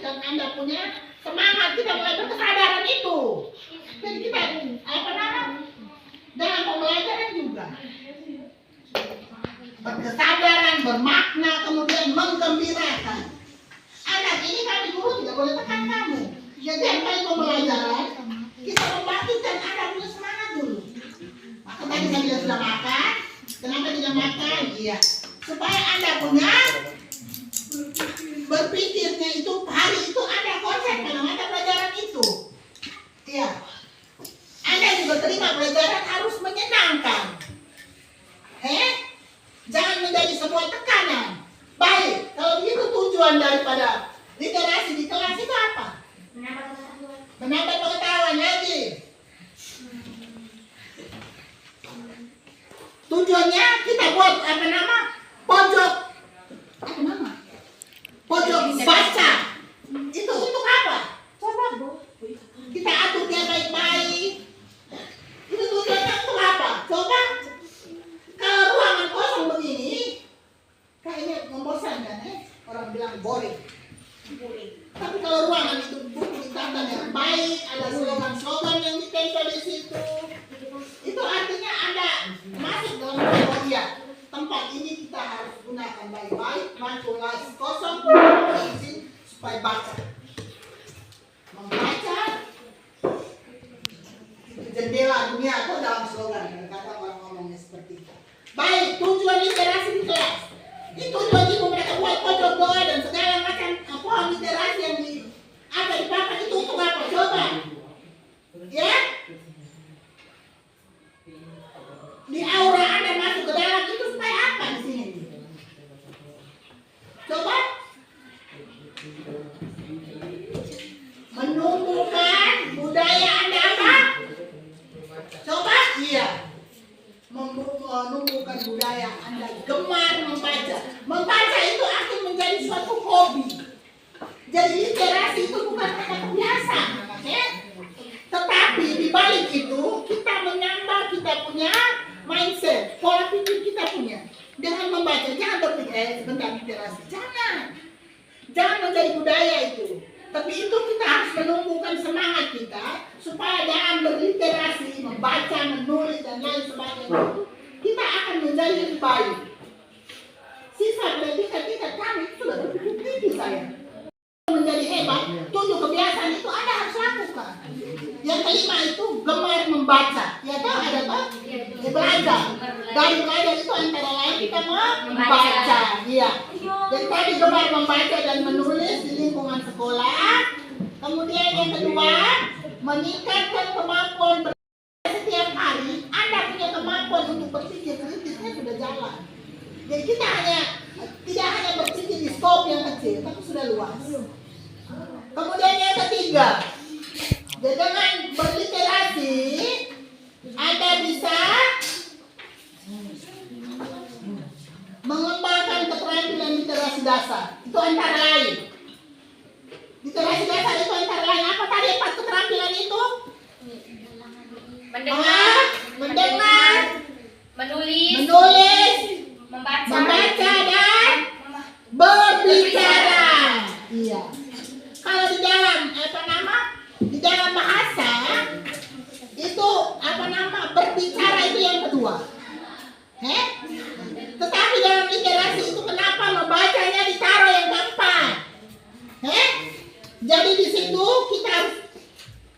membangkitkan Anda punya semangat, kita mulai berkesadaran itu. Jadi kita dalam pembelajaran juga berkesadaran, bermakna, kemudian menggembirakan. Anak ini kami guru tidak boleh tekan kamu. Jadi apa yang pembelajaran, kita membangkitkan Anda punya semangat dulu. Maka tadi saya bilang sudah makan. Kenapa tidak makan? Iya, supaya Anda punya berpikirnya itu hari itu ada konsep dalam mata pelajaran itu. Iya. Anda juga terima pelajaran harus menyenangkan. Jangan menjadi sebuah tekanan. Baik, kalau begitu tujuan daripada literasi di kelas itu apa? Menambah pengetahuan lagi. Tujuannya kita buat pojok baca. Itu untuk apa? Coba Bu, kita atur dia baik-baik. Itu tujuannya untuk apa? Coba. Kalau ruangan kosong begini, kayaknya membosankan orang bilang boring. Tapi kalau ruangan itu buku ditata yang baik, ada slogan-slogan yang ditempel di situ, itu artinya Anda masuk dalam kategori tempat ini kita harus gunakan baik-baik, kelas kosong, izin supaya baca. Membaca jendela dunia atau dalam slogan, kata orang ngomongnya seperti itu. Baik, tujuan literasi di kelas. Ini tujuan ibu mereka buat pojok doa dan segala macam pohon literasi yang ada di papan itu untuk apa? Coba. Ya? Di aura Anda masuk ke dalam itu supaya apa di sini? Coba. Menumbuhkan budaya Anda apa? Coba. Iya. Menumbuhkan budaya Anda gemar membaca. Membaca itu akan menjadi suatu hobi. Jadi literasi itu bukan kata kebiasaan, tetapi di balik itu kita menambah kita punya mindset, pola pikir kita punya. Dengan membaca, jangan berpikir sebentar literasi, jangan menjadi budaya itu. Tapi itu kita harus menumbuhkan semangat kita supaya dalam berliterasi, membaca, menulis dan lain sebagainya kita akan menjadi lebih baik. Sisa predikat kami sudah berpikir tinggi saya. Menjadi hebat, 7 kebiasaan itu Anda harus lakukan. Yang kelima itu gemar membaca. Ya tahu ada apa? Belajar. Dari belajar itu antara lain kita membaca. Iya. Jadi tadi gemar membaca dan menulis di lingkungan sekolah. Kemudian yang kedua, meningkatkan kemampuan setiap hari. Anda punya kemampuan untuk berpikir kritisnya sudah jalan. Jadi kita tidak hanya berpikir di skop yang kecil, tapi sudah luas. Kemudian yang ketiga, dengan berliterasi Anda bisa mengembangkan keterampilan literasi dasar. Itu antara lain. Literasi dasar itu antara lain apa tadi 4 keterampilan itu? Mendengar, menulis, membaca dan berbicara. Iya. Kalau di dalam bahasa itu berbicara itu yang kedua. Tetapi dalam literasi itu kenapa membacanya ditaruh yang keempat? Jadi di situ kita harus.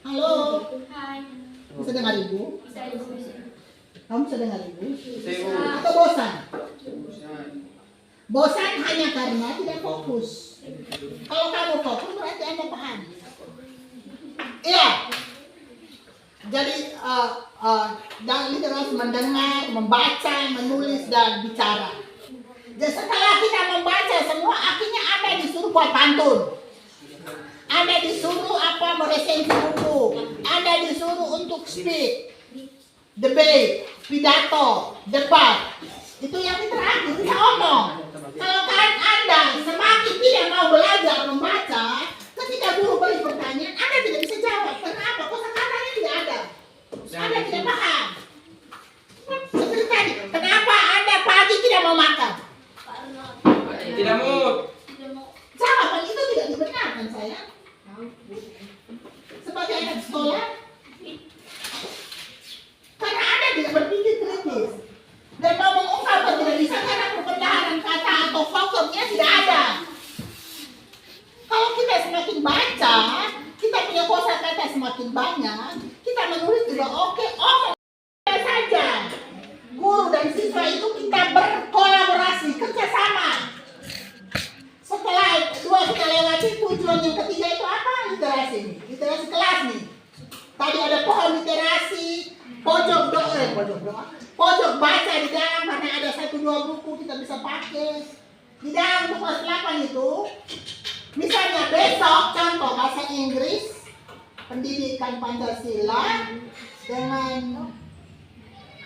Halo. Bisa dengar Ibu? Kamu bisa dengar Ibu? Atau bosan? Bosan hanya karena tidak fokus. Kalau kamu fokus berarti Anda paham. Iya. Jadi dalam literasi mendengar, membaca, menulis dan bicara. Jadi setelah kita membaca semua, akhirnya Anda disuruh buat pantun. Anda disuruh meresensi buku. Anda disuruh untuk speak, debate, pidato, debat. Itu yang terakhir kita omong. Kalau kan Anda semakin tidak mau belajar membaca, ketika guru beri pertanyaan, Anda tidak bisa jawab. Kenapa? Kosakatanya tidak ada. Anda tidak paham. Seperti tadi, kenapa Anda pagi tidak mau makan? Tidak mau. Jawaban itu tidak dibenarkan. kan saya? Sebagai anak sekolah, karena Anda tidak berpikir kritis dan mau mengungkapkan tidak bisa karena perbendaharaan kata atau faktornya tidak ada. Kalau kita semakin baca, kita punya kosakata semakin banyak, kita menulis juga oke, saja. Guru dan siswa itu kita berkolaborasi, kerjasama. Setelah dua kita lewati, tujuan yang ketiga itu apa? Literasi nih, literasi kelas nih. Tadi ada pohon literasi, pojok baca di dalam karena ada 1-2 buku kita bisa pakai. Di dalam buku kelas 8 itu, misalnya besok contoh bahasa Inggris, pendidikan Pancasila dengan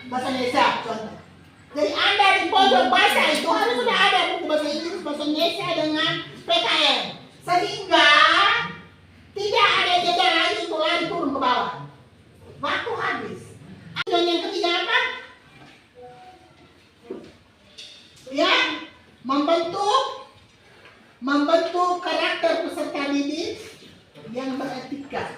bahasa Indonesia contoh. Jadi Anda di pojok baca itu harus sudah ada buku bahasa Inggris, bahasa Indonesia dengan PKM. Sehingga tidak ada jeda lagi untuk lari turun ke bawah. Waktu habis. Dan yang ketiga apa? Ya, membentuk karakter peserta didik yang beretika,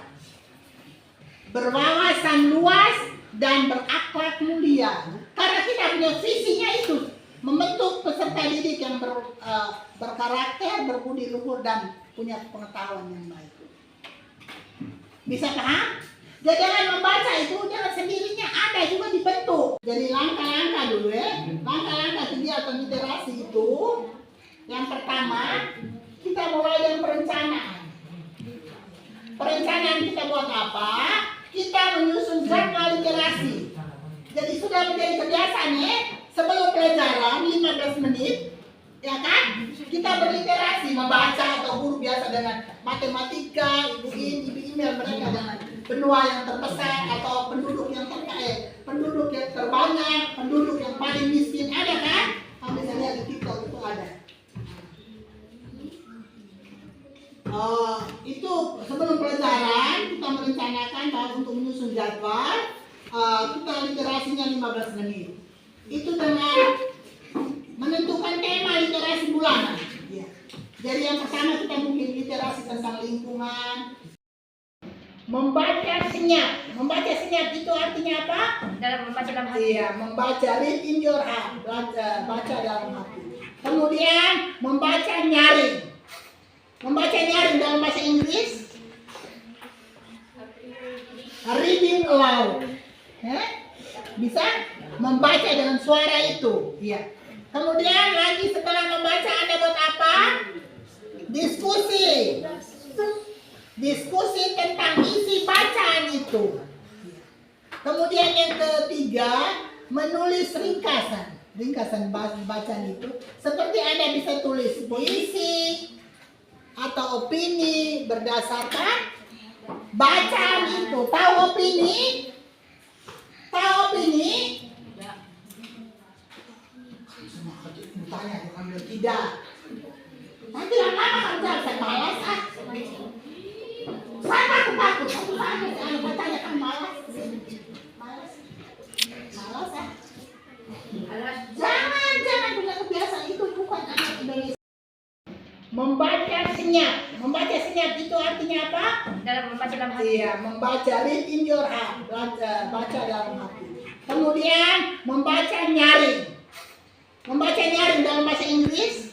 berwawasan luas dan berakhlak mulia. Karena kita punya visinya itu membentuk peserta didik yang berkarakter, berbudi luhur dan punya pengetahuan yang baik. Bisa paham? Jadi dengan membaca itu jangan sendirinya, ada juga dibentuk. Jadi langkah-langkah dulu ya. Langkah-langkah kegiatan literasi itu yang pertama kita mulai dengan perencanaan. Perencanaan kita buat apa? Kita menyusun jadwal literasi. Jadi sudah menjadi kebiasaan ya, sebelum pelajaran 15 menit, ya kan? Kita berliterasi, membaca atau guru biasa dengan matematika, ibu email mereka dengan benua yang terbesar atau penduduk yang terkaya, penduduk yang terbanyak, penduduk yang paling miskin, ada kan? Misalnya di TikTok itu ada. Itu sebelum pelajaran kita merencanakan bahwa untuk menyusun jadwal kita literasinya 15 menit. Itu dengan menentukan tema literasi bulanan. Ya. Jadi yang pertama kita mungkin literasi tentang lingkungan. Membaca senyap. Membaca senyap itu artinya apa? Dalam membaca dalam hati. Iya, membaca read in your heart, baca dalam hati. Kemudian membaca nyaring. Membaca nyaring dalam bahasa Inggris reading aloud. Bisa membaca dengan suara itu. Iya. Kemudian lagi setelah membaca Anda buat apa? Diskusi. Diskusi tentang isi bacaan itu. Kemudian yang ketiga, menulis ringkasan. Ringkasan bacaan itu seperti Anda bisa tulis puisi atau opini berdasarkan bacaan itu. Tahu opini? Tahu opini? Tanya, ambil tidak. Nanti lama-lama kamu jawab, saya malas Saya takut. Satu saat saya tanya kan malas. Jangan punya kebiasaan itu, bukan anak Indonesia. Membaca senyap. Membaca senyap itu artinya apa? Dalam membaca dalam hati. Iya, membaca read in your heart, baca dalam hati. Kemudian membaca nyaring. Membaca nyaring dalam bahasa Inggris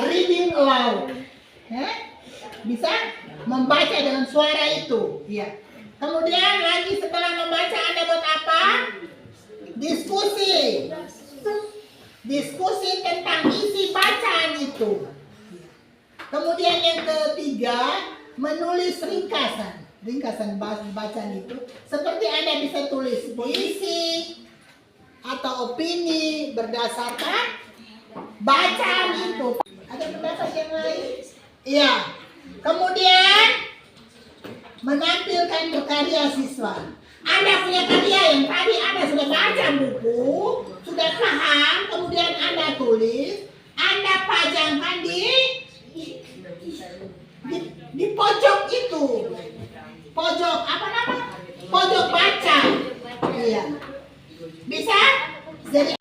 reading aloud. Bisa membaca dengan suara itu. Iya. Kemudian lagi setelah membaca Anda buat apa? Diskusi. Diskusi tentang isi bacaan itu. Kemudian yang ketiga, menulis ringkasan. Ringkasan bacaan itu seperti Anda bisa tulis puisi atau opini berdasarkan bacaan itu. Ada pendapat yang lain? Iya. Kemudian menampilkan berkarya siswa. Anda punya karya yang tadi Anda sudah baca buku, sudah paham, kemudian Anda tulis, Anda pajangkan di pojok itu. Pojok apa namanya? Pojok baca. Iya. Bisa? Jadi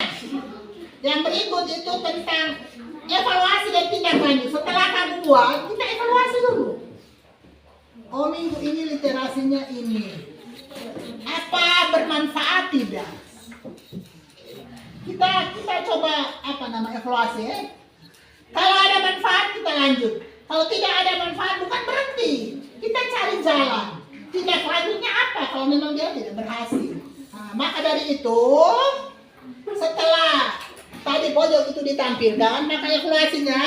yang berikut itu tentang evaluasi dan tindak lanjut. Setelah buat, kita evaluasi dulu. Oh, minggu ini literasinya ini. Apa bermanfaat tidak? Kita coba evaluasi ya. Kalau ada manfaat kita lanjut. Kalau tidak ada manfaat bukan berhenti. Kita cari jalan. Tindak lanjutnya apa kalau memang dia tidak berhasil. Nah, maka dari itu setelah tadi pojok itu ditampilkan, maka evaluasinya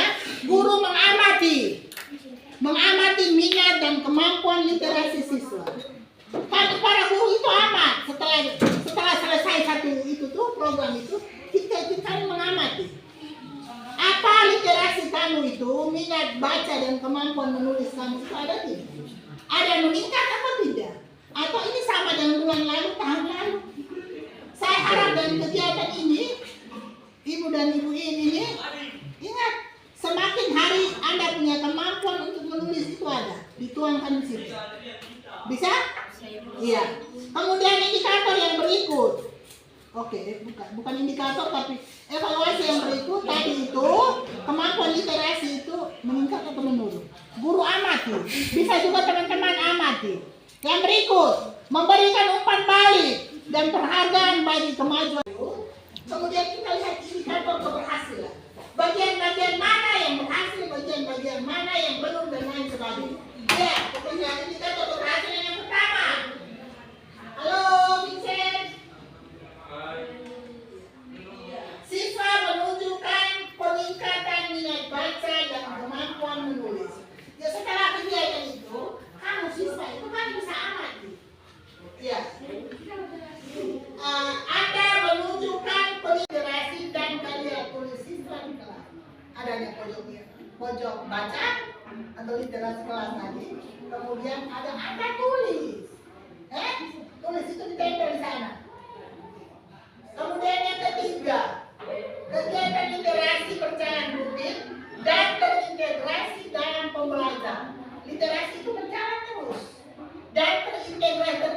guru mengamati minat dan kemampuan literasi siswa. Para guru itu amat setelah selesai satu itu tuh program itu kita mengamati apa literasi kamu itu, minat baca dan kemampuan menulis kamu itu ada tidak? Ada meningkat atau tidak? Atau ini sama dengan bulan lalu, tahun lalu? Saya harap dengan kegiatan ini, ibu dan ibu ini ingat, semakin hari Anda punya kemampuan untuk menulis itu ada, dituangkan di situ. Bisa? Iya. Kemudian indikator yang berikut. Oke, bukan indikator tapi evaluasi yang berikut tadi itu kemampuan literasi itu meningkat atau menurun. Guru amati, bisa juga teman-teman amati. Yang berikut, memberikan umpan balik dan penghargaan bagi kemajuan. Kemudian kita lihat indikator keberhasilan. Bagian-bagian mana yang berhasil, bagian-bagian mana yang belum dan lain sebagainya. Ya, pokoknya indikator keberhasilan yang pertama. Halo, Vincent. Siswa menunjukkan peningkatan minat baca dan kemampuan menulis. Ya, setelah kegiatan itu, kamu siswa itu kan bisa amati. Ya. Anda menunjukkan literasi dan karya tulis siswa di kelas. Adanya pojok baca atau literasi kelas tadi. Kemudian ada Anda tulis. Tulis itu ditempel di sana. Kemudian yang ketiga, kegiatan literasi berjalan rutin dan terintegrasi dalam pembelajaran. Literasi itu berjalan terus dan terintegrasi